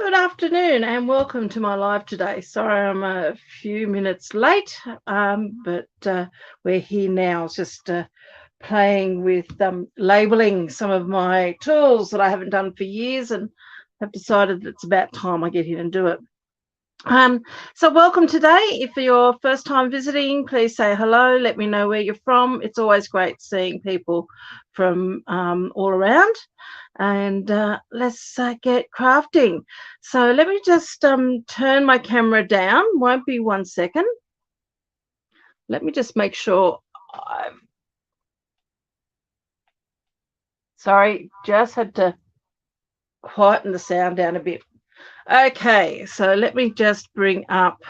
Good afternoon and welcome to my live today. Sorry I'm a few minutes late, but we're here now. I was just playing with labeling some of my tools that I haven't done for years and have decided that it's about time I get in and do it. So welcome today. If you're first time visiting, please say hello. Let me know where you're from. It's always great seeing people from all around. And let's get crafting. So let me just turn my camera down. Won't be 1 second. Let me just make sure sorry, just had to quieten the sound down a bit. Okay, so let me just bring up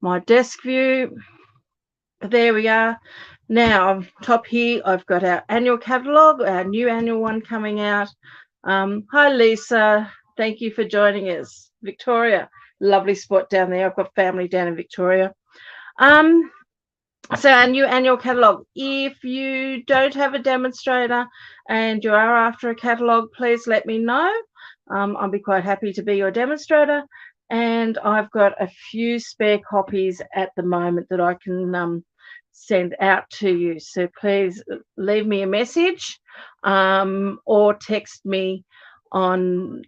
my desk view. There we are. Now, top here, I've got our annual catalogue, our new annual one coming out. Hi, Lisa. Thank you for joining us. Victoria, lovely spot down there. I've got family down in Victoria. So our new annual catalogue. If you don't have a demonstrator and you are after a catalogue, please let me know. I'll be quite happy to be your demonstrator. And I've got a few spare copies at the moment that I can send out to you. So please leave me a message or text me on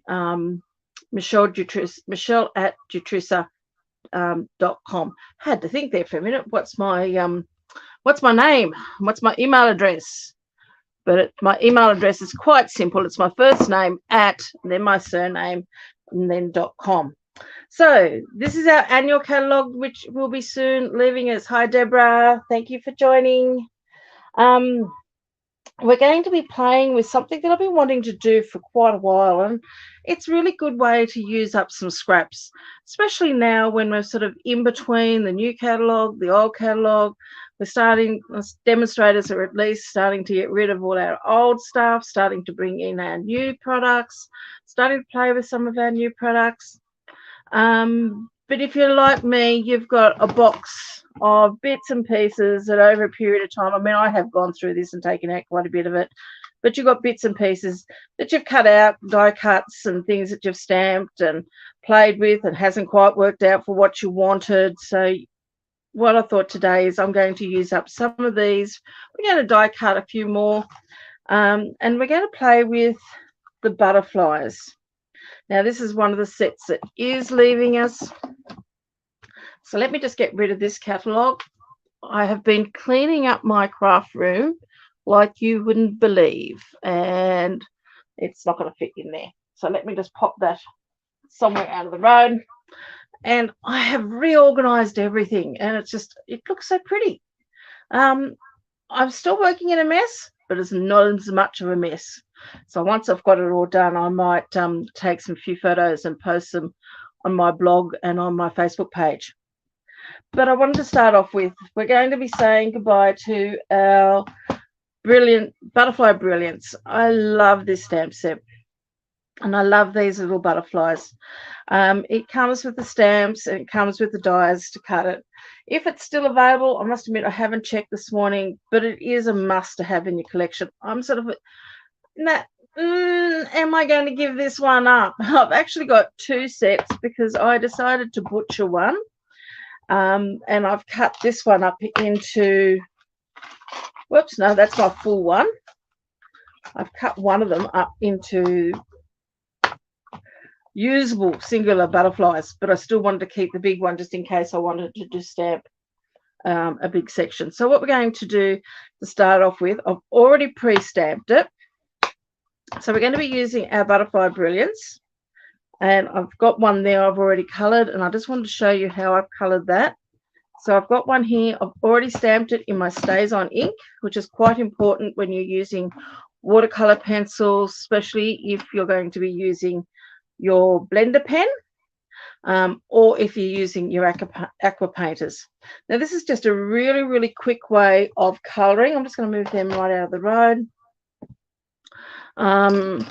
Michele@Jutrusa.com. Had to think there for a minute. What's my name? What's my email address? But my email address is quite simple. It's my first name @ then my surname and then .com. So this is our annual catalogue, which will be soon leaving us. Hi, Deborah. Thank you for joining. We're going to be playing with something that I've been wanting to do for quite a while, and it's a really good way to use up some scraps, especially now when we're sort of in between the new catalogue, the old catalogue. We're starting, as demonstrators are at least starting to get rid of all our old stuff, starting to bring in our new products, starting to play with some of our new products. But if you're like me, you've got a box of bits and pieces that over a period of time, I mean, I have gone through this and taken out quite a bit of it, but you've got bits and pieces that you've cut out, die cuts and things that you've stamped and played with and hasn't quite worked out for what you wanted. So what I thought today is I'm going to use up some of these. We're going to die cut a few more, and we're going to play with the butterflies. Now, this is one of the sets that is leaving us. So let me just get rid of this catalogue. I have been cleaning up my craft room like you wouldn't believe, and it's not going to fit in there. So let me just pop that somewhere out of the road. And I have reorganized everything, and it looks so pretty. I'm still working in a mess, but it's not as much of a mess. So once I've got it all done, I might take some few photos and post them on my blog and on my Facebook page. But I wanted to start off with, we're going to be saying goodbye to our brilliant butterfly Brilliance. I love this stamp set, and I love these little butterflies. It comes with the stamps, and it comes with the dies to cut it. If it's still available, I must admit I haven't checked this morning, but it is a must to have in your collection. I'm sort of, am I going to give this one up? I've actually got 2 sets because I decided to butcher one, and I've cut this one up into, whoops, no, that's my full one. I've cut one of them up into usable singular butterflies, but I still wanted to keep the big one just in case I wanted to just stamp a big section. So what we're going to do to start off with, I've already pre-stamped it. So we're going to be using our butterfly Brilliance, and I've got one there I've already coloured, and I just wanted to show you how I've coloured that. So I've got one here. I've already stamped it in my Stays On ink, which is quite important when you're using watercolour pencils, especially if you're going to be using your blender pen, or if you're using your aqua painters. Now this is just a really, really quick way of colouring. I'm just going to move them right out of the road. And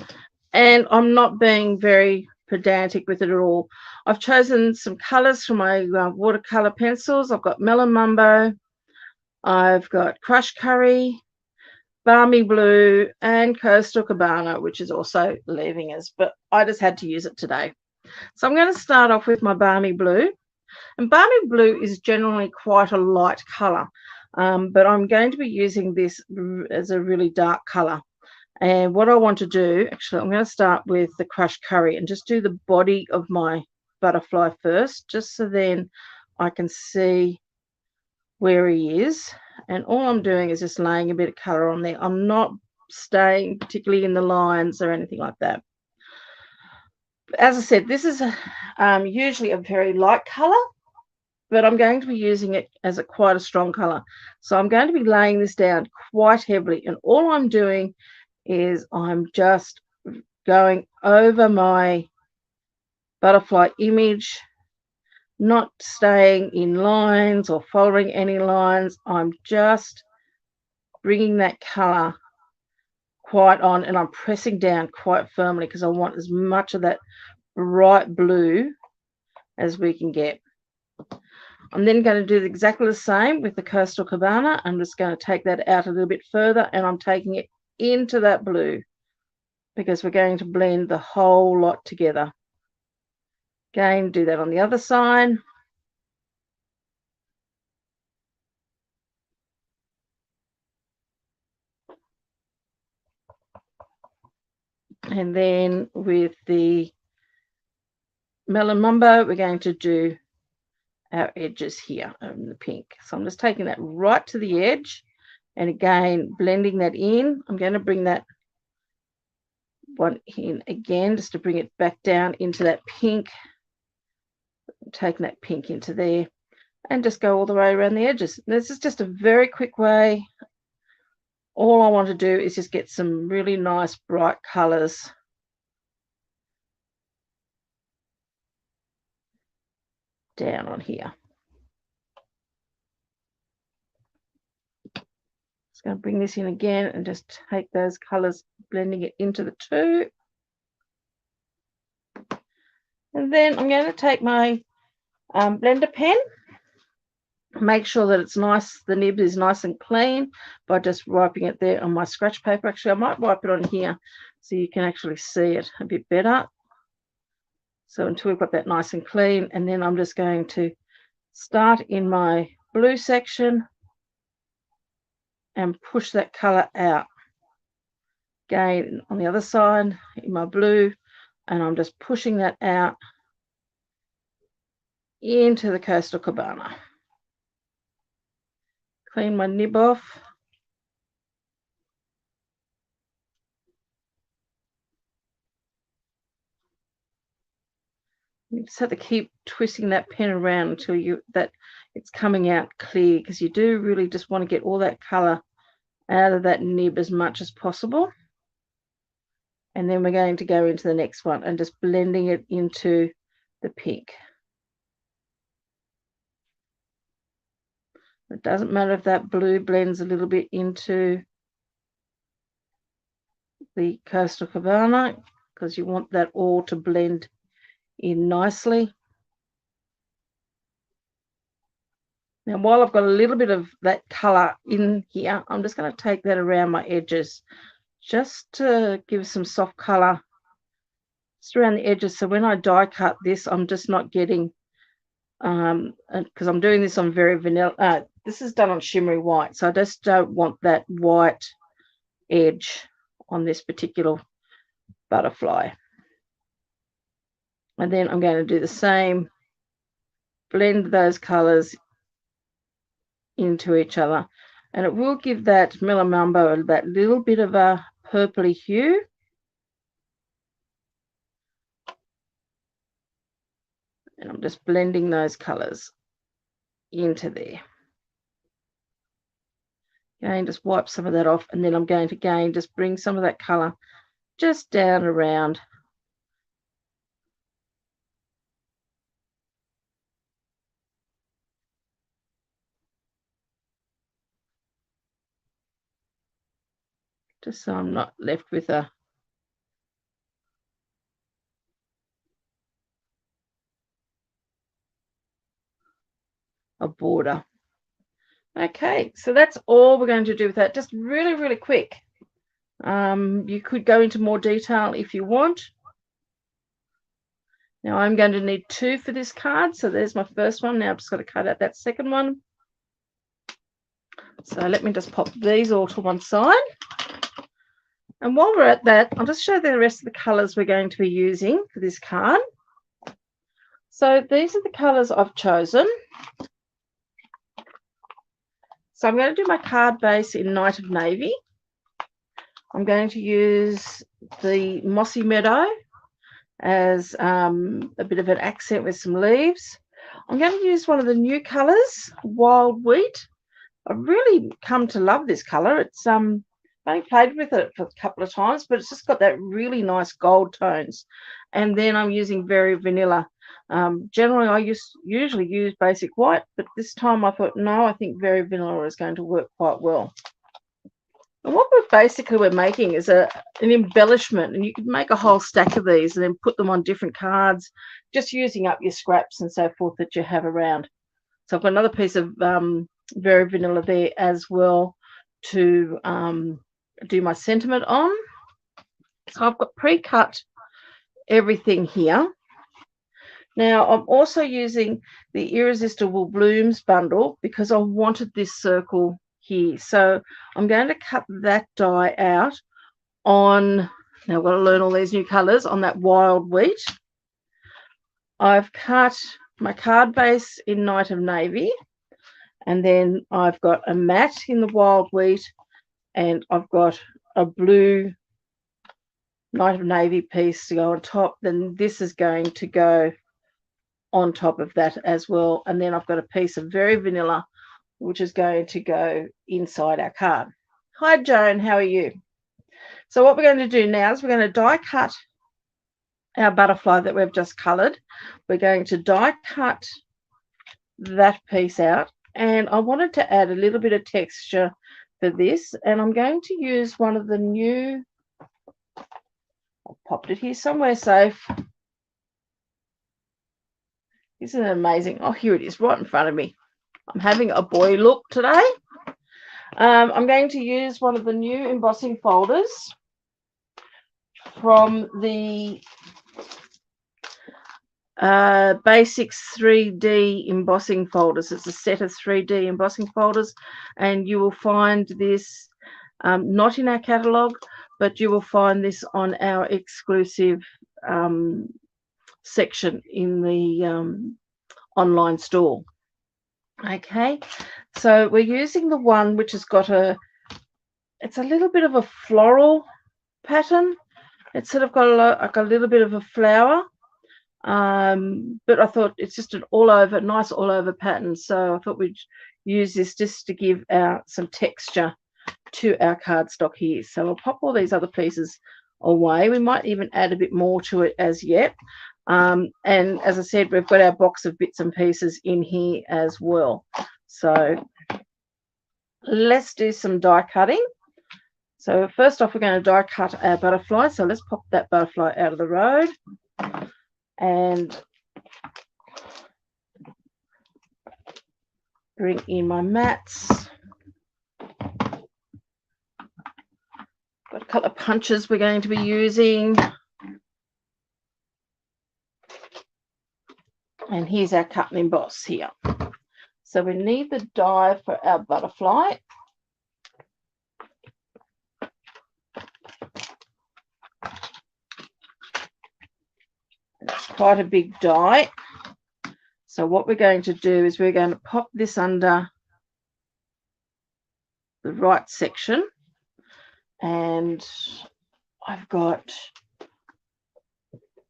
I'm not being very pedantic with it at all. I've chosen some colours from my watercolour pencils. I've got Melon Mumbo, I've got Crushed Curry, Balmy Blue and Coastal Cabana, which is also leaving us, but I just had to use it today. So I'm going to start off with my Balmy Blue. And Balmy Blue is generally quite a light colour, but I'm going to be using this as a really dark colour. And what I want to do, actually, I'm going to start with the crushed curry and just do the body of my butterfly first, just so then I can see where he is. And all I'm doing is just laying a bit of colour on there. I'm not staying particularly in the lines or anything like that. As I said, this is usually a very light colour, but I'm going to be using it as quite a strong colour. So I'm going to be laying this down quite heavily, and all I'm doing is I'm just going over my butterfly image, not staying in lines or following any lines. I'm just bringing that colour quite on, and I'm pressing down quite firmly because I want as much of that bright blue as we can get. I'm then going to do exactly the same with the Coastal Cabana. I'm just going to take that out a little bit further, and I'm taking it into that blue because we're going to blend the whole lot together. Again, do that on the other side. And then with the Melon Mumbo, we're going to do our edges here in the pink. So I'm just taking that right to the edge, and again, blending that in. I'm going to bring that one in again, just to bring it back down into that pink. I'm taking that pink into there, and just go all the way around the edges. This is just a very quick way. All I want to do is just get some really nice bright colors down on here. Just going to bring this in again and just take those colors, blending it into the two. And then I'm going to take my blender pen, make sure that it's nice, the nib is nice and clean by just wiping it there on my scratch paper. Actually, I might wipe it on here so you can actually see it a bit better. So until we've got that nice and clean, and then I'm just going to start in my blue section and push that color out. Again, on the other side in my blue, and I'm just pushing that out into the Coastal Cabana. Clean my nib off. You just have to keep twisting that pen around until it's coming out clear, because you do really just want to get all that color out of that nib as much as possible. And then we're going to go into the next one and just blending it into the pink. It doesn't matter if that blue blends a little bit into the Coastal Cabana, because you want that all to blend in nicely. Now, while I've got a little bit of that color in here, I'm just going to take that around my edges just to give some soft color just around the edges. So when I die cut this, I'm just not getting, because I'm doing this on very vanilla, this is done on shimmery white, so I just don't want that white edge on this particular butterfly. And then I'm going to do the same, blend those colors into each other, and it will give that Melon Mumbo that little bit of a purpley hue. And I'm just blending those colors into there. Again, just wipe some of that off, and then I'm going to again just bring some of that color just down around. Just so I'm not left with a border. Okay, so that's all we're going to do with that. Just really, really quick. You could go into more detail if you want. Now I'm going to need 2 for this card. So there's my first one. Now I've just got to cut out that second one. So let me just pop these all to one side. And while we're at that, I'll just show the rest of the colours we're going to be using for this card. So these are the colours I've chosen. So I'm going to do my card base in Night of Navy. I'm going to use the Mossy Meadow as a bit of an accent with some leaves. I'm going to use one of the new colours, Wild Wheat. I've really come to love this colour. It's I've only played with it for a couple of times, but it's just got that really nice gold tones. And then I'm using Very Vanilla. Generally, I usually use Basic White, but this time I thought, no, I think Very Vanilla is going to work quite well. And what we're making is an embellishment, and you could make a whole stack of these and then put them on different cards, just using up your scraps and so forth that you have around. So I've got another piece of Very Vanilla there as well to do my sentiment on. So I've got pre-cut everything here. Now I'm also using the Irresistible Blooms bundle because I wanted this circle here. So I'm going to cut that die out on, now I've got to learn all these new colours, on that Wild Wheat. I've cut my card base in Night of Navy, and then I've got a matte in the Wild Wheat, and I've got a blue Night of Navy piece to go on top. Then this is going to go on top of that as well. And then I've got a piece of Very Vanilla, which is going to go inside our card. Hi, Joan, how are you? So what we're going to do now is we're going to die cut our butterfly that we've just coloured. We're going to die cut that piece out. And I wanted to add a little bit of texture for this. And I'm going to use one of the new, I've popped it here somewhere safe. Isn't it amazing? Oh, here it is, right in front of me. I'm having a boy look today. I'm going to use one of the new embossing folders from the Basics 3D embossing folders. It's a set of 3D embossing folders, and you will find this not in our catalogue, but you will find this on our exclusive section in the online store. Okay, so we're using the one which has got it's a little bit of a floral pattern. It's sort of got like a little bit of a flower, but I thought it's just an nice all over pattern. So I thought we'd use this just to give some texture to our cardstock here. So we'll pop all these other pieces away. We might even add a bit more to it as yet. And as I said, we've got our box of bits and pieces in here as well. So let's do some die cutting. So first off, we're going to die cut our butterfly. So let's pop that butterfly out of the road. And bring in my mats. Got a couple of punches we're going to be using. And here's our cut and emboss here. So we need the die for our butterfly. It's quite a big die. So what we're going to do is we're going to pop this under the right section. And I've got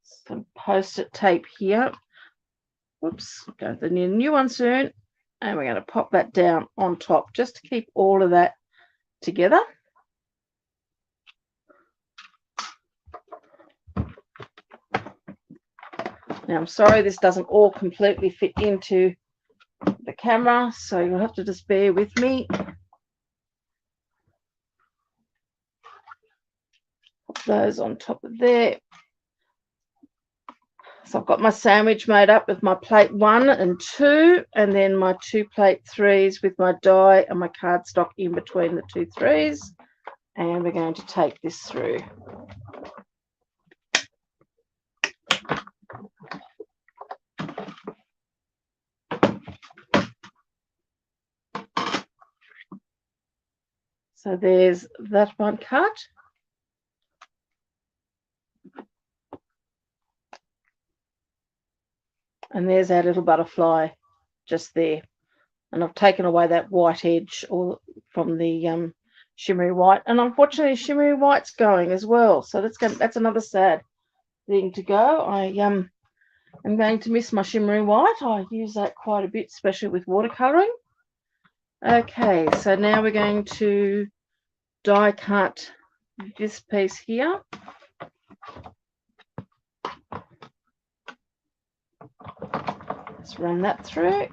some post-it tape here. Whoops, go to the new one soon. And we're going to pop that down on top just to keep all of that together. Now, I'm sorry this doesn't all completely fit into the camera, so you'll have to just bear with me. Put those on top of there. So I've got my sandwich made up with my plate 1 and 2, and then my 2 plate 3s with my die and my cardstock in between the 2 3s. And we're going to take this through. So there's that one cut. And there's our little butterfly just there. And I've taken away that white edge from the shimmery white. And unfortunately, shimmery white's going as well. So that's another sad thing to go. I'm going to miss my shimmery white. I use that quite a bit, especially with watercolouring. Okay, so now we're going to die cut this piece here. Let's run that through.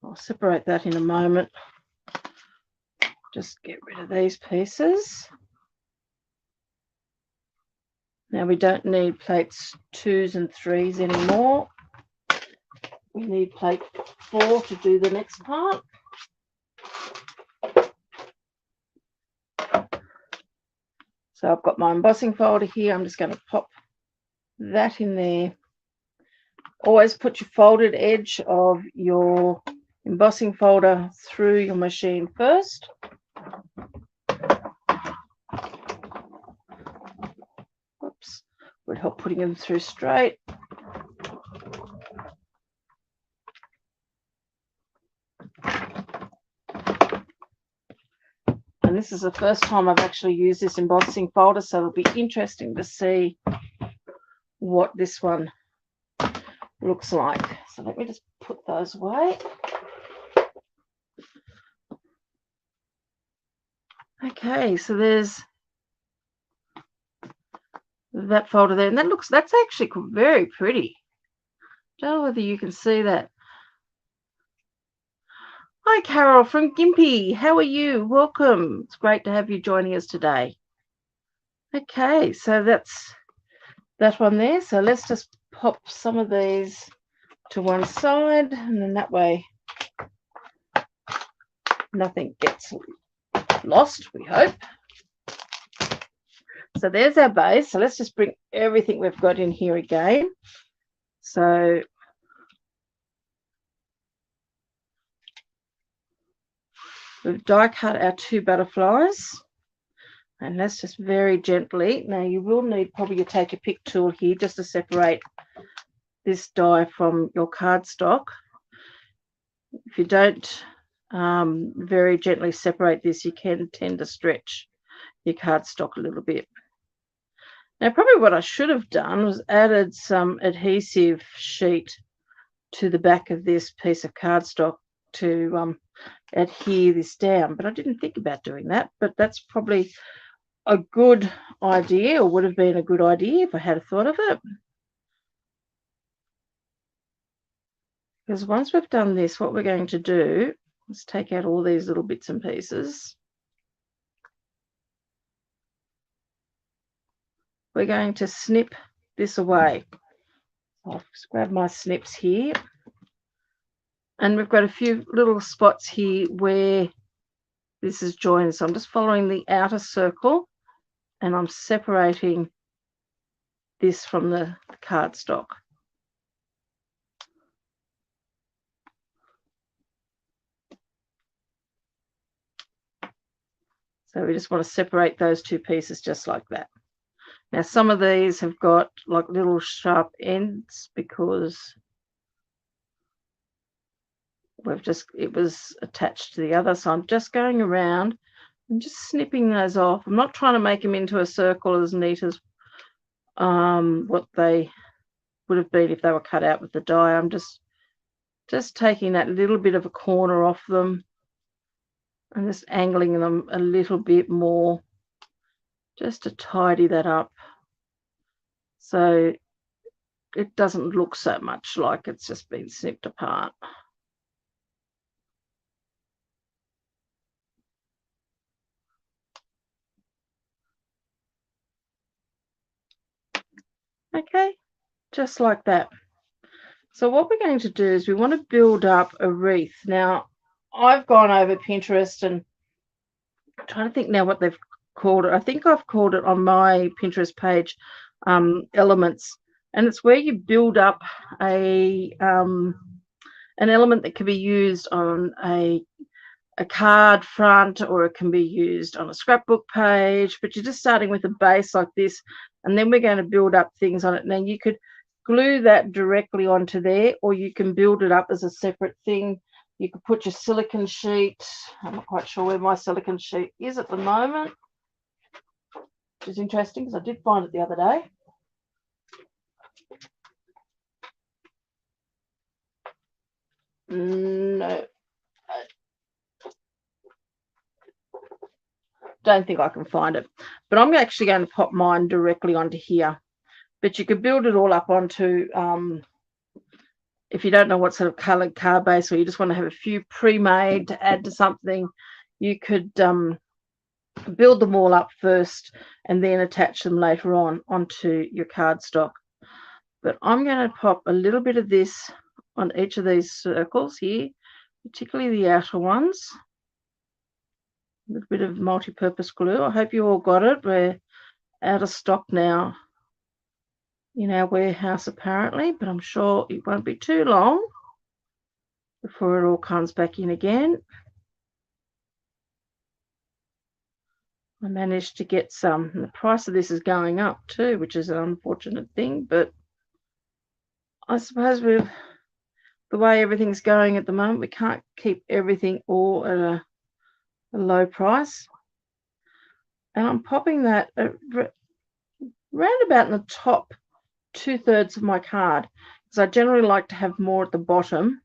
I'll separate that in a moment. Just get rid of these pieces. Now we don't need plates 2s and 3s anymore. We need plate 4 to do the next part. So I've got my embossing folder here. I'm just going to pop that in there. Always put your folded edge of your embossing folder through your machine first. Oops, would help putting them through straight. And this is the first time I've actually used this embossing folder, so it'll be interesting to see what this one looks like. So let me just put those away. Okay, so there's that folder there, and that's actually very pretty. Don't know whether you can see that. Hi Carol from Gympie, how are you? Welcome. It's great to have you joining us today. Okay, so that's that one there. So let's just pop some of these to one side, and then that way nothing gets lost, we hope. So there's our base. So let's just bring everything we've got in here again. So we've die cut our 2 butterflies, and let's just very gently. Now you will need probably to take a pick tool here just to separate this die from your cardstock. If you don't very gently separate this, you can tend to stretch your cardstock a little bit. Now probably what I should have done was added some adhesive sheet to the back of this piece of cardstock to adhere this down, but I didn't think about doing that. But that's probably a good idea, or would have been a good idea if I had thought of it. Because once we've done this, what we're going to do is take out all these little bits and pieces. We're going to snip this away. I'll just grab my snips here. And we've got a few little spots here where this is joined. So I'm just following the outer circle, and I'm separating this from the cardstock. So we just want to separate those 2 pieces just like that. Now some of these have got like little sharp ends because it was attached to the other. So I'm just going around and just snipping those off. I'm not trying to make them into a circle as neat as what they would have been if they were cut out with the die. I'm just taking that little bit of a corner off them I'm just angling them a little bit more just to tidy that up so it doesn't look so much like it's just been snipped apart. Okay, just like that. So what we're going to do is we want to build up a wreath. Now, I've gone over Pinterest and I'm trying to think now what they've called it. I think I've called it on my Pinterest page elements, and it's where you build up a an element that can be used on a card front, or it can be used on a scrapbook page, but you're just starting with a base like this, and then we're going to build up things on it. Now you could glue that directly onto there, or you can build it up as a separate thing. You could put your silicone sheet. I'm not quite sure where my silicone sheet is at the moment, which is interesting because I did find it the other day. No, don't think I can find it, but I'm actually going to pop mine directly onto here. But you could build it all up onto, if you don't know what sort of coloured card base, or you just want to have a few pre-made to add to something, you could build them all up first and then attach them later on onto your cardstock. But I'm going to pop a little bit of this on each of these circles here, particularly the outer ones. A little bit of multi-purpose glue. I hope you all got it. We're out of stock now in our warehouse apparently, but I'm sure it won't be too long before it all comes back in again. I managed to get some. The price of this is going up too, which is an unfortunate thing, but I suppose with the way everything's going at the moment, we can't keep everything all at a low price. And I'm popping that round about in the top 2/3 of my card, because I generally like to have more at the bottom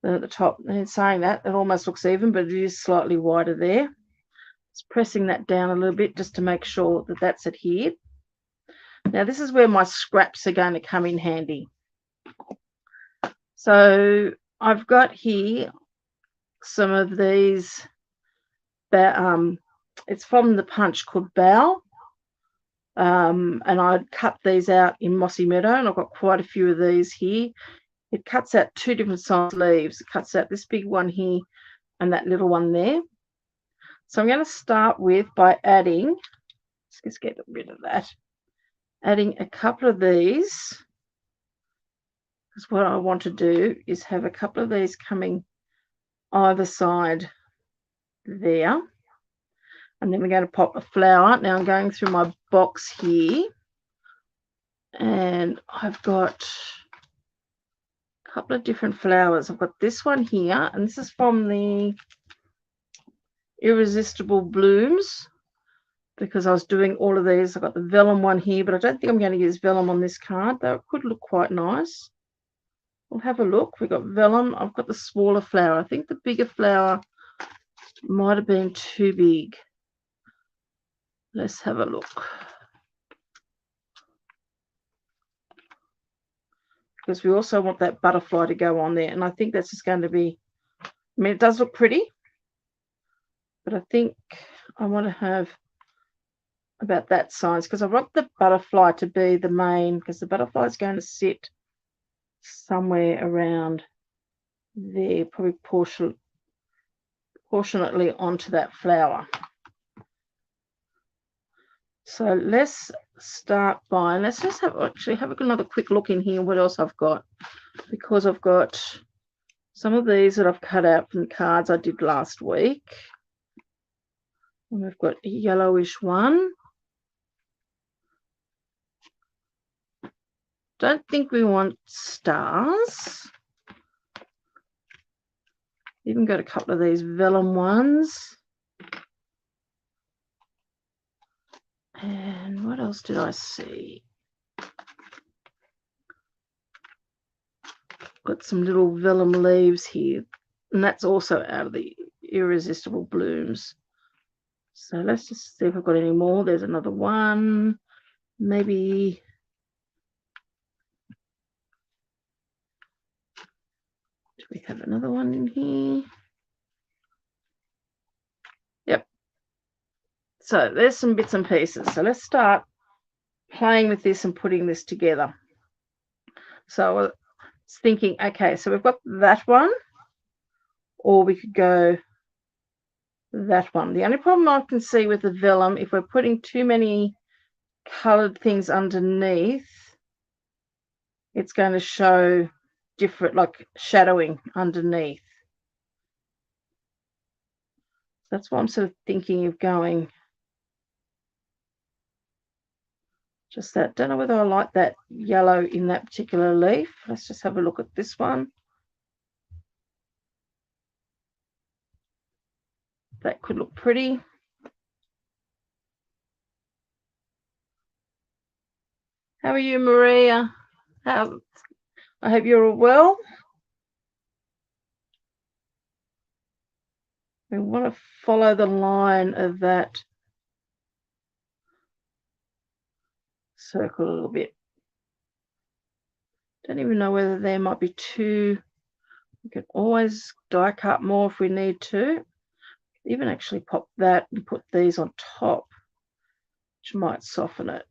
than at the top. And in saying that, it almost looks even, but it is slightly wider there. Just pressing that down a little bit just to make sure that that's adhered. Now this is where my scraps are going to come in handy. So I've got here some of these that it's from the punch called Bow. And I'd cut these out in Mossy Meadow, and I've got quite a few of these here. It cuts out two different size leaves. It cuts out this big one here and that little one there. So I'm going to start with by adding, let's get rid of that, adding a couple of these, because what I want to do is have a couple of these coming either side there. And then we're going to pop a flower. Now I'm going through my box here, and I've got a couple of different flowers. I've got this one here, and this is from the Irresistible Blooms, because I was doing all of these. I've got the vellum one here, but I don't think I'm going to use vellum on this card, though it could look quite nice. We'll have a look. We've got vellum. I've got the smaller flower. I think the bigger flower might have been too big. Let's have a look. Because we also want that butterfly to go on there. And I think that's just going to be, I mean, it does look pretty, but I think I want to have about that size, because I want the butterfly to be the main, because the butterfly is going to sit somewhere around there, probably proportionately onto that flower. So let's start by, let's just have another quick look in here what else I've got, because I've got some of these that I've cut out from the cards I did last week. And we've got a yellowish one. Don't think we want stars. Even got a couple of these vellum ones. And what else did I see? Got some little vellum leaves here, and that's also out of the Irresistible Blooms. So let's just see if I've got any more. There's another one. Maybe do we have another one in here? Yep. So there's some bits and pieces. So let's start playing with this and putting this together. So I was thinking, okay, so we've got that one, or we could go that one. The only problem I can see with the vellum, if we're putting too many colored things underneath, it's going to show different, like shadowing underneath. That's why I'm sort of thinking of going just that. Don't know whether I like that yellow in that particular leaf. Let's just have a look at this one. That could look pretty. How are you, Maria? I hope you're all well. We want to follow the line of that circle a little bit. Don't even know whether there might be two. We can always die cut more if we need to. Even actually pop that and put these on top, which might soften it.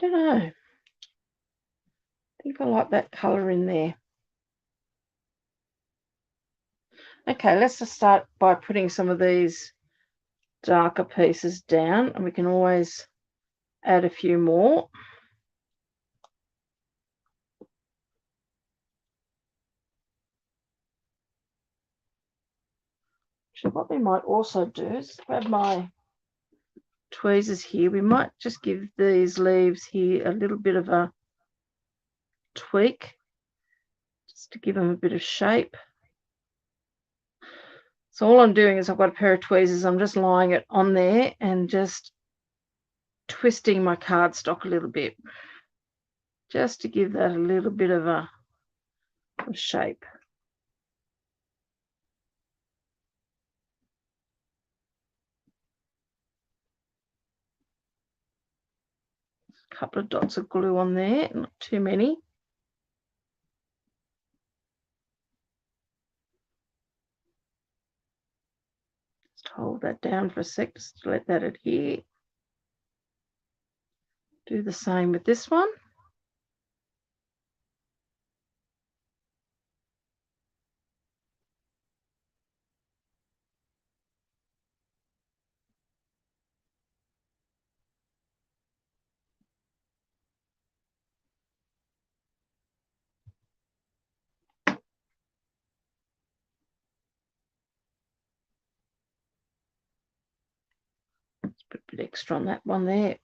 Don't know. I think I like that color in there. Okay, let's just start by putting some of these darker pieces down, and we can always add a few more. So what we might also do is grab my tweezers here. We might just give these leaves here a little bit of a tweak, just to give them a bit of shape. So all I'm doing is I've got a pair of tweezers. I'm just lying it on there and just twisting my cardstock a little bit, just to give that a little bit of a shape. A couple of dots of glue on there, not too many. Just hold that down for a sec, just to let that adhere. Do the same with this one. Let's put a bit extra on that one there.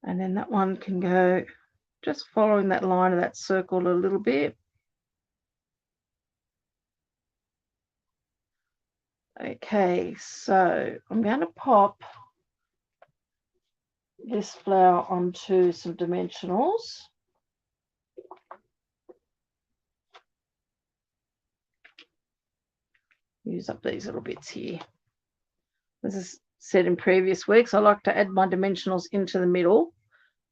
And then that one can go just following that line of that circle a little bit. Okay, so I'm going to pop this flower onto some dimensionals. Use up these little bits here. As I said in previous weeks, I like to add my dimensionals into the middle,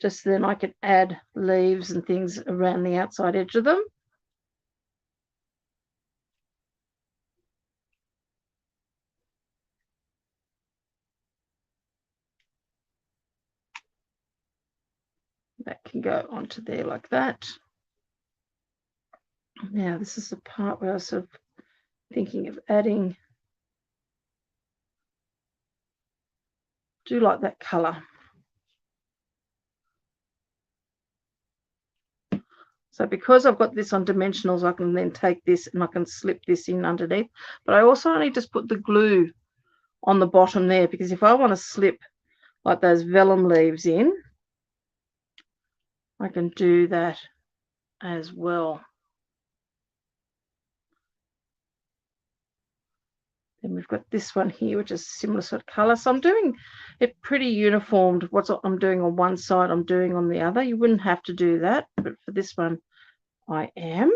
just so then I can add leaves and things around the outside edge of them. That can go onto there like that. Now this is the part where I was sort of thinking of adding, do like that color. So because I've got this on dimensionals, I can then take this and I can slip this in underneath. But I also only just put the glue on the bottom there, because if I want to slip like those vellum leaves in, I can do that as well. Then we've got this one here, which is a similar sort of colour. So I'm doing it pretty uniformed. What I'm doing on one side, I'm doing on the other. You wouldn't have to do that, but for this one, I am.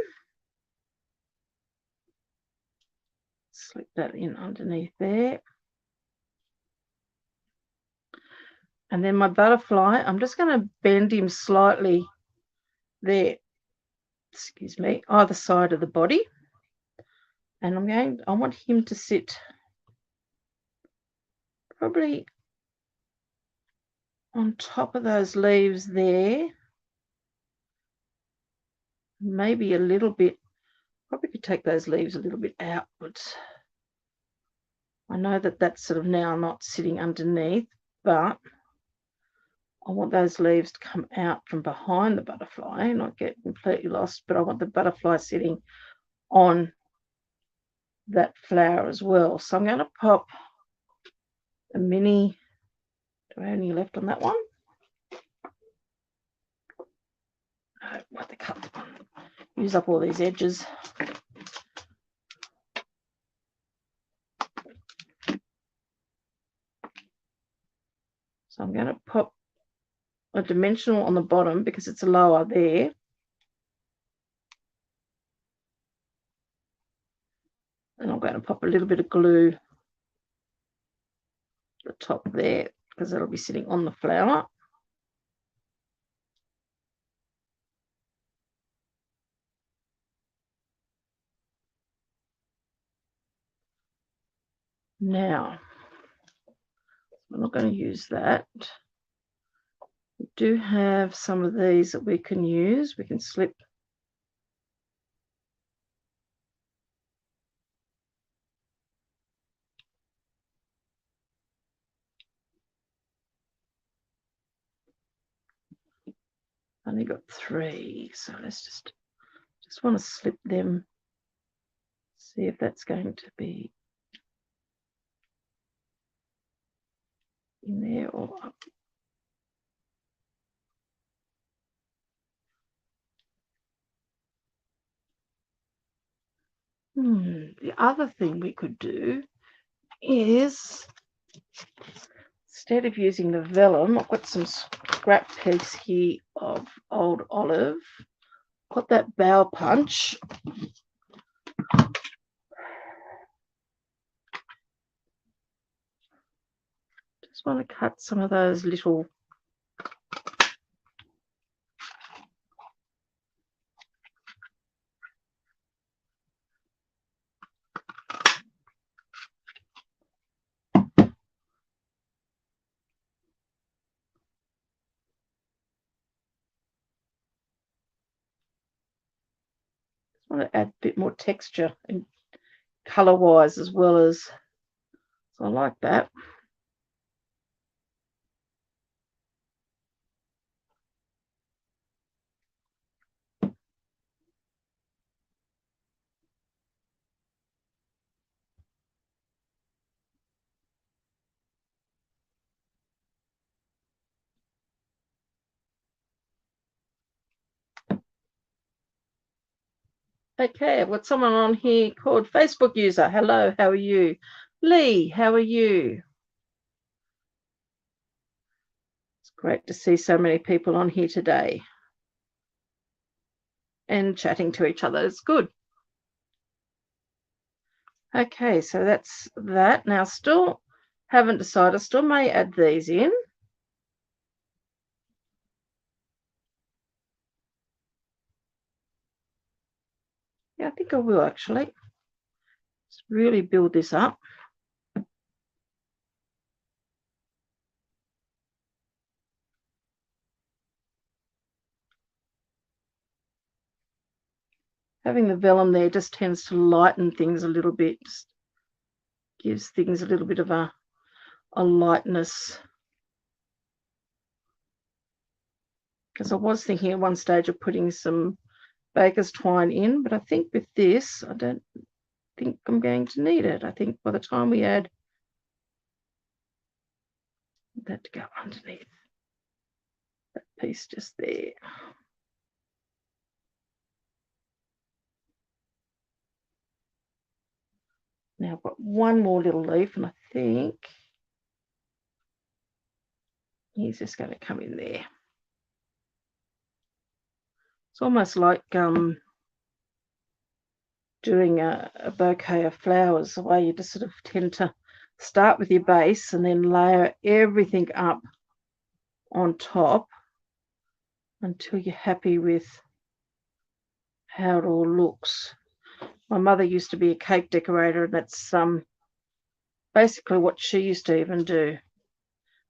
Slip that in underneath there. And then my butterfly, I'm just going to bend him slightly there, excuse me, either side of the body. And I want him to sit probably on top of those leaves there. Maybe a little bit, probably could take those leaves a little bit outwards. I know that that's sort of now not sitting underneath, but I want those leaves to come out from behind the butterfly, not get completely lost, but I want the butterfly sitting on that flower as well. So I'm going to pop a mini, do I have any left on that one? No, what the cut, use up all these edges. So I'm going to pop a dimensional on the bottom because it's lower there. And I'm going to pop a little bit of glue at the top there because it'll be sitting on the flower. Now, I'm not going to use that. We do have some of these that we can use. We can slip only got 3, so let's just want to slip them, see if that's going to be in there or up. The other thing we could do is, instead of using the vellum, I've got some scrap piece here of old olive. Got that bow punch. Just want to cut some of those little want to add a bit more texture and color wise as well as, so I like that. Okay, I've got someone on here called Facebook user. Hello, how are you? Lee, how are you? It's great to see so many people on here today and chatting to each other. It's good. Okay, so that's that. Now, still haven't decided. Still may add these in. Yeah, I think I will actually. Let's really build this up. Having the vellum there just tends to lighten things a little bit. Just gives things a little bit of a lightness. Because I was thinking at one stage of putting some baker's twine in, but I think with this, I don't think I'm going to need it. I think by the time we add that to go underneath that piece just there. Now I've got one more little leaf, and I think he's just going to come in there. It's almost like doing a bouquet of flowers, the way you just sort of tend to start with your base and then layer everything up on top until you're happy with how it all looks. My mother used to be a cake decorator, and that's basically what she used to even do.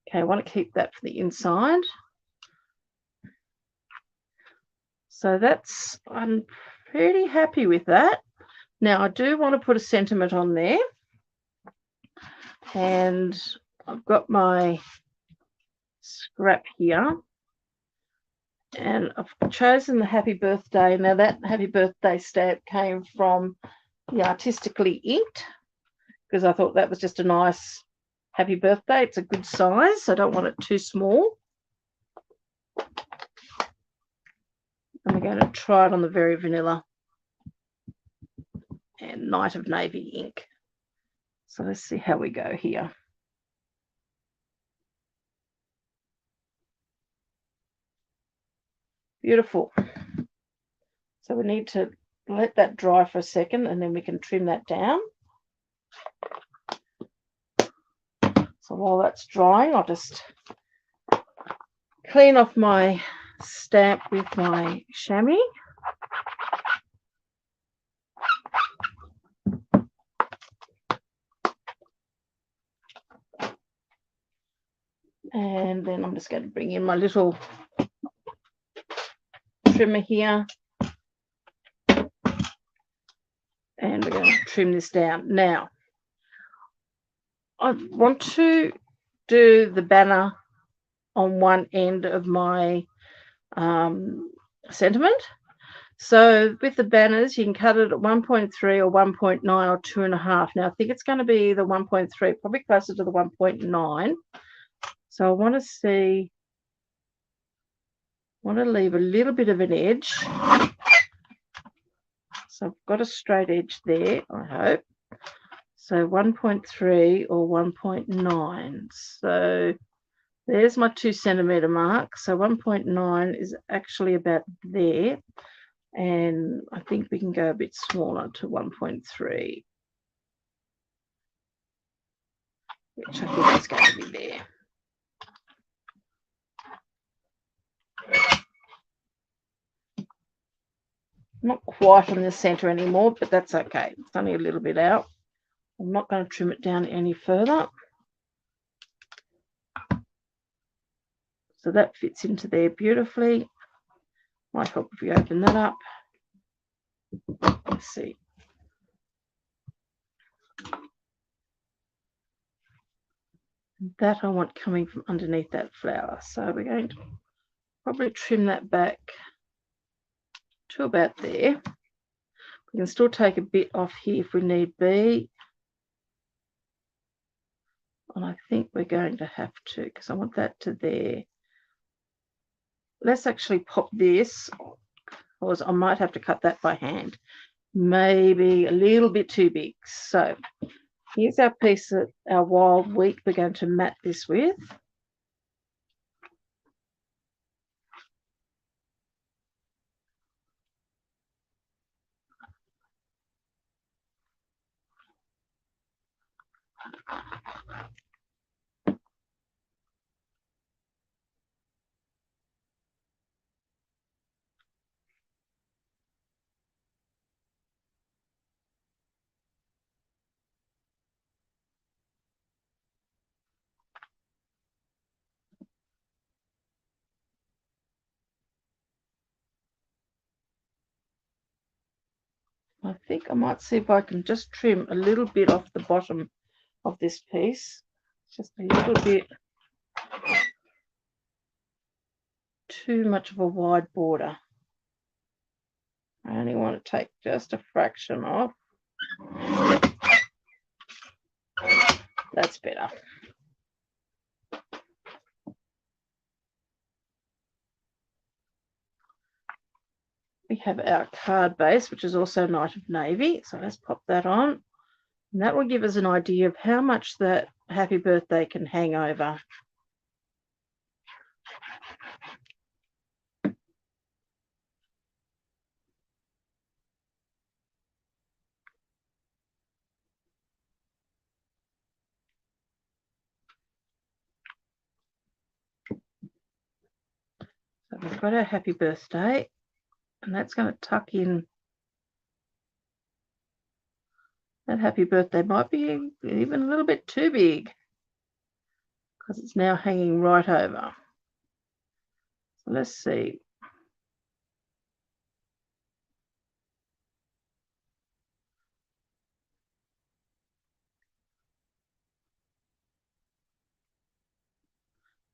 Okay, I want to keep that for the inside. So I'm pretty happy with that. Now I do want to put a sentiment on there, and I've got my scrap here, and I've chosen the happy birthday. Now that happy birthday stamp came from the Artistically Inked, because I thought that was just a nice happy birthday. It's a good size, so I don't want it too small. And we're going to try it on the Very Vanilla and Night of Navy ink. So let's see how we go here. Beautiful. So we need to let that dry for a second, and then we can trim that down. So while that's drying, I'll just clean off my stamp with my chamois. And then I'm just going to bring in my little trimmer here. And we're going to trim this down. Now, I want to do the banner on one end of my sentiment. So with the banners, you can cut it at 1.3 or 1.9 or 2.5. Now, I think it's going to be the 1.3, probably closer to the 1.9. So I want to leave a little bit of an edge. So I've got a straight edge there, I hope. So 1.3 or 1.9. So there's my 2 centimeter mark. So 1.9 is actually about there. And I think we can go a bit smaller to 1.3, which I think is going to be there. Not quite in the center anymore, but that's okay. It's only a little bit out. I'm not going to trim it down any further. So that fits into there beautifully. Might help if we open that up. Let's see. That I want coming from underneath that flower. So we're going to probably trim that back to about there. We can still take a bit off here if we need be. And I think we're going to have to, because I want that to there. Let's actually pop this, because I might have to cut that by hand. Maybe a little bit too big. So here's our piece of our wild wheat we're going to mat this with. I think I might see if I can just trim a little bit off the bottom of this piece. Just a little bit too much of a wide border. I only want to take just a fraction off. That's better. we have our card base, which is also Knight of Navy. So let's pop that on. And that will give us an idea of how much that happy birthday can hang over. So we've got our happy birthday, and that's going to tuck in. That happy birthday might be even a little bit too big because it's now hanging right over. So let's see.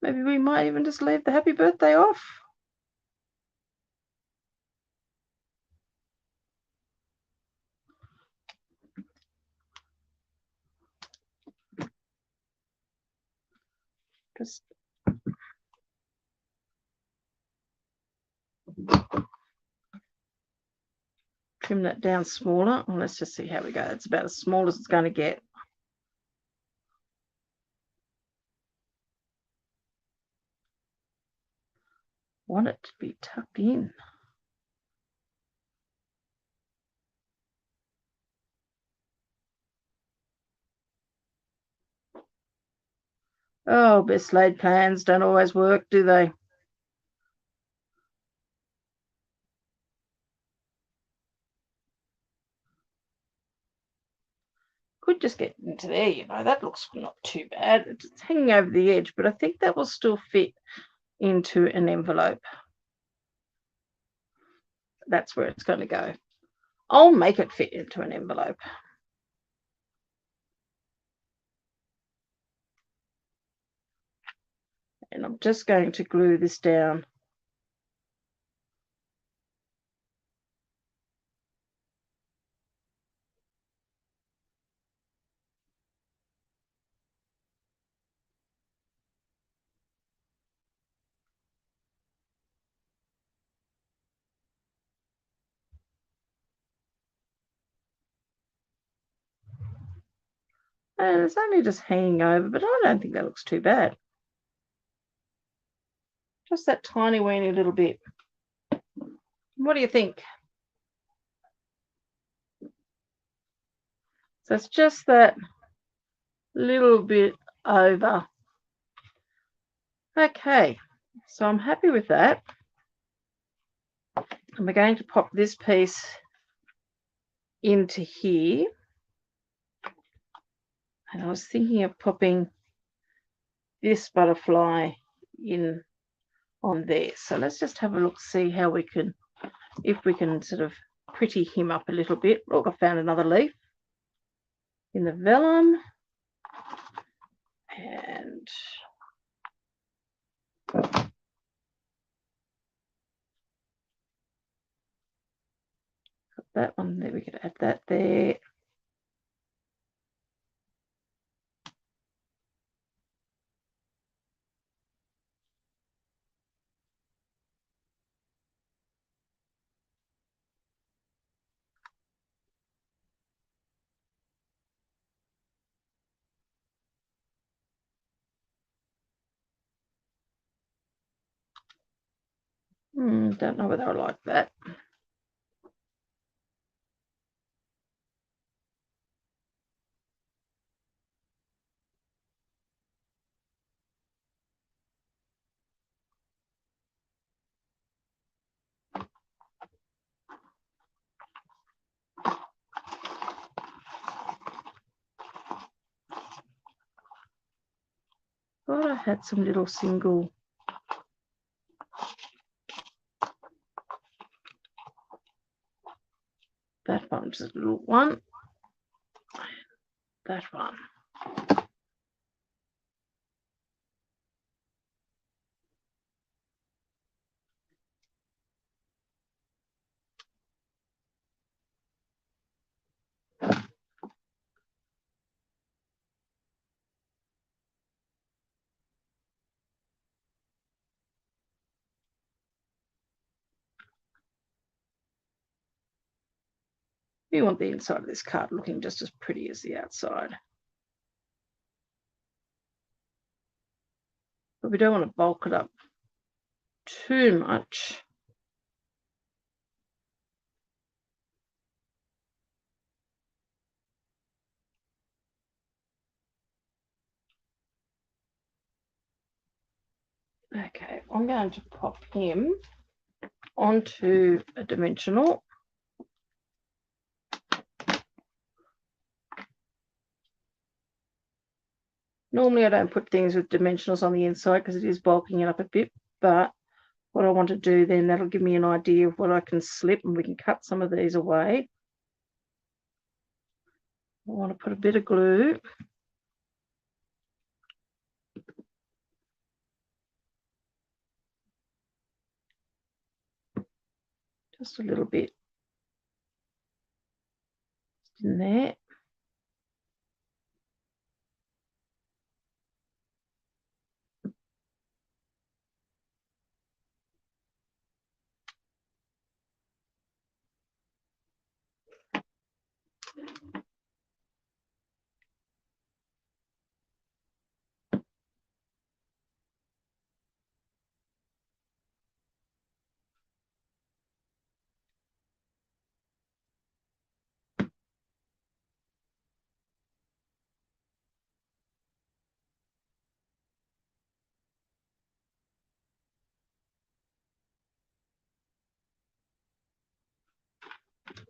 Maybe we might even just leave the happy birthday off. Just trim that down smaller, and let's just see how we go. It's about as small as it's going to get. Want it to be tucked in. Oh, best laid plans don't always work, do they? Could just get into there, you know. That looks not too bad. It's hanging over the edge, but I think that will still fit into an envelope. That's where it's going to go. I'll make it fit into an envelope. And I'm just going to glue this down. And it's only just hanging over, but I don't think that looks too bad. Just that tiny weeny little bit. What do you think? So it's just that little bit over. Okay, so I'm happy with that. And we're going to pop this piece into here. And I was thinking of popping this butterfly in on there. So let's just have a look, see how we can, if we can sort of pretty him up a little bit. Look, I found another leaf in the vellum. And got that one there, we could add that there. Don't know whether I like that. Thought I had some little single. That one's a little one. That one. You want the inside of this card looking just as pretty as the outside. But we don't want to bulk it up too much. Okay, I'm going to pop him onto a dimensional. Normally I don't put things with dimensionals on the inside because it is bulking it up a bit, but what I want to do then, that'll give me an idea of what I can slip, and we can cut some of these away. I want to put a bit of glue. Just a little bit in there.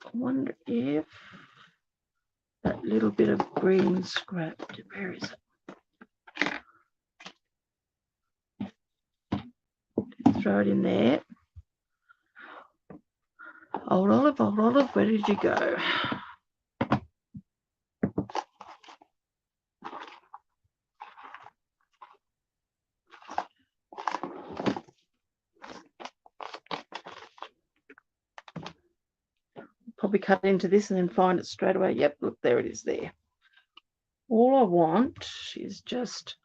I wonder if that little bit of green scrap, where is it? Throw it in there. Old Olive, where did you go? Probably cut into this and then find it straight away. Yep, look, there it is there. All I want is just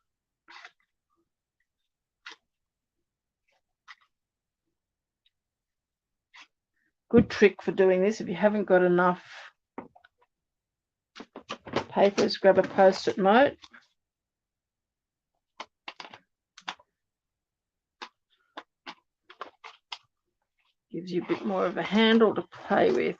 good trick for doing this. If you haven't got enough papers, grab a post-it note. Gives you a bit more of a handle to play with.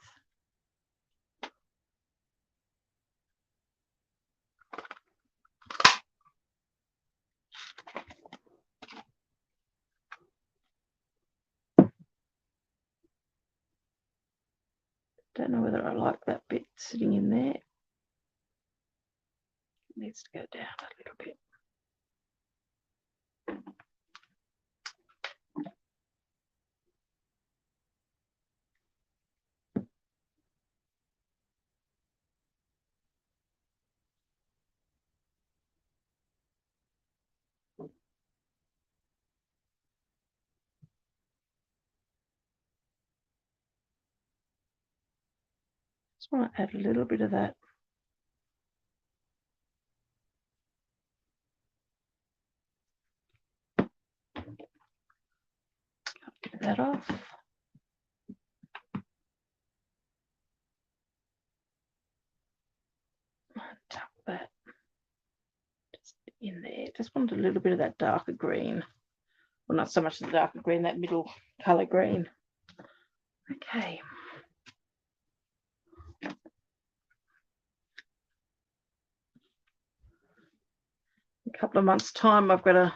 Don't know whether I like that bit sitting in there. It needs to go down a little bit. Just want to add a little bit of that. Get that off. Tuck that just in there. Just want a little bit of that darker green. Well, not so much the darker green, that middle colour green. Okay. A couple of months' time, I've got a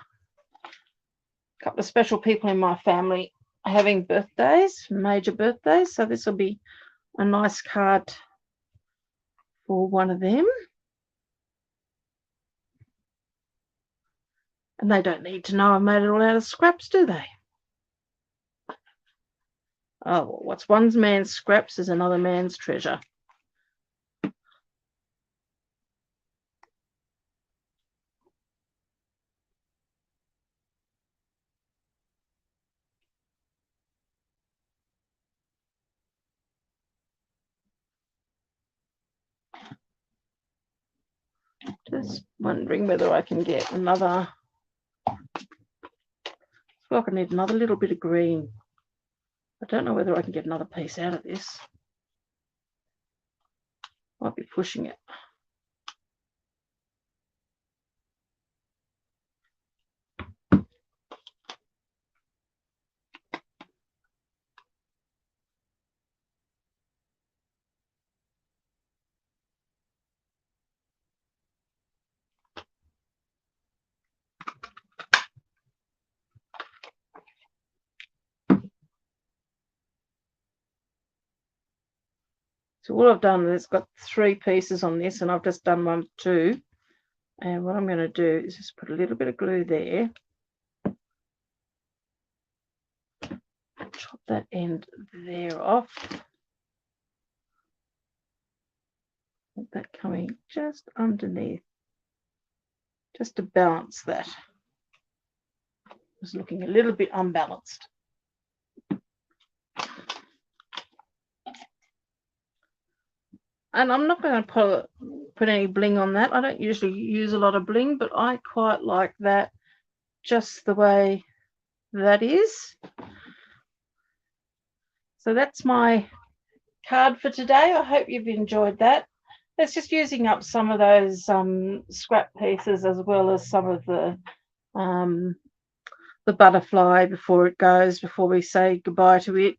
couple of special people in my family having birthdays, major birthdays. So this will be a nice card for one of them. And they don't need to know I made it all out of scraps, do they? Oh, well, what's one man's scraps is another man's treasure. Just wondering whether I can get another. I feel like I need another little bit of green. I don't know whether I can get another piece out of this. Might be pushing it. So what I've done is got 3 pieces on this, and I've just done 1, 2. And what I'm going to do is just put a little bit of glue there. Chop that end there off. With that coming just underneath, just to balance that. It's looking a little bit unbalanced. And I'm not going to put any bling on that. I don't usually use a lot of bling, but I quite like that just the way that is. So that's my card for today. I hope you've enjoyed that. It's just using up some of those scrap pieces, as well as some of the butterfly before it goes, before we say goodbye to it.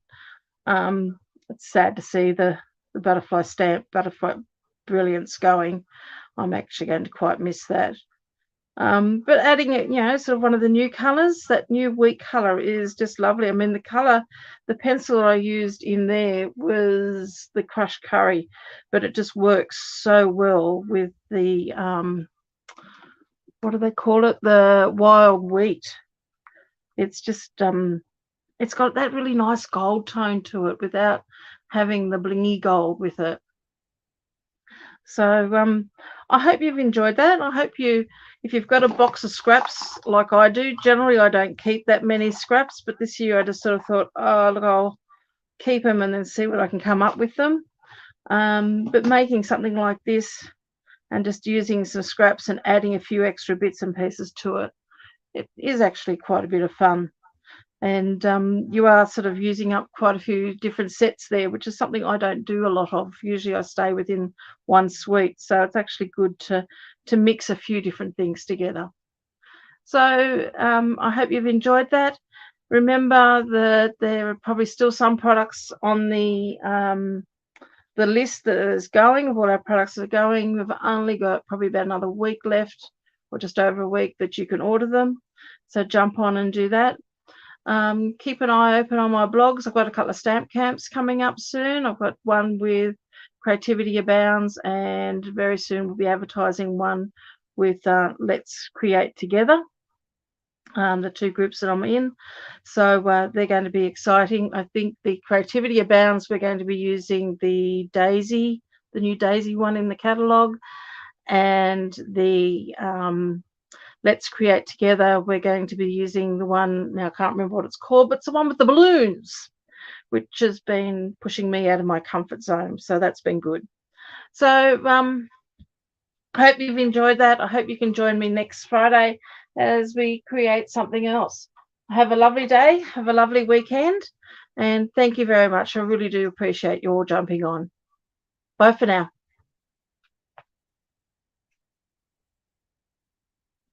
It's sad to see the butterfly stamp, butterfly Brilliance going. I'm actually going to quite miss that. But adding it, sort of one of the new colors, that new wheat color is just lovely. I mean, the color, the pencil I used in there was the crushed curry, but it just works so well with the, what do they call it? The wild wheat. It's just, it's got that really nice gold tone to it without having the blingy gold with it. So I hope you've enjoyed that. I hope if you've got a box of scraps like I do, generally I don't keep that many scraps, but this year I just sort of thought, oh, look, I'll keep them and then see what I can come up with them. But making something like this and just using some scraps and adding a few extra bits and pieces to it, it is actually quite a bit of fun. And you are sort of using up quite a few different sets there, which is something I don't do a lot of. Usually I stay within one suite, so it's actually good to mix a few different things together. So I hope you've enjoyed that. Remember that there are probably still some products on the list that is going, of all our products that are going. We've only got probably about another week left, or just over a week, that you can order them. So jump on and do that. Keep an eye open on my blogs. I've got a couple of stamp camps coming up soon. I've got one with Creativity Abounds, and very soon we'll be advertising one with Let's Create Together, the 2 groups that I'm in. So they're going to be exciting. I think the Creativity Abounds, we're going to be using the Daisy, the new Daisy one in the catalogue, and the Let's Create Together, we're going to be using the one, now I can't remember what it's called, but it's the one with the balloons, which has been pushing me out of my comfort zone. So that's been good. So I hope you've enjoyed that. I hope you can join me next Friday as we create something else. Have a lovely day. Have a lovely weekend. And thank you very much. I really do appreciate you all jumping on. Bye for now.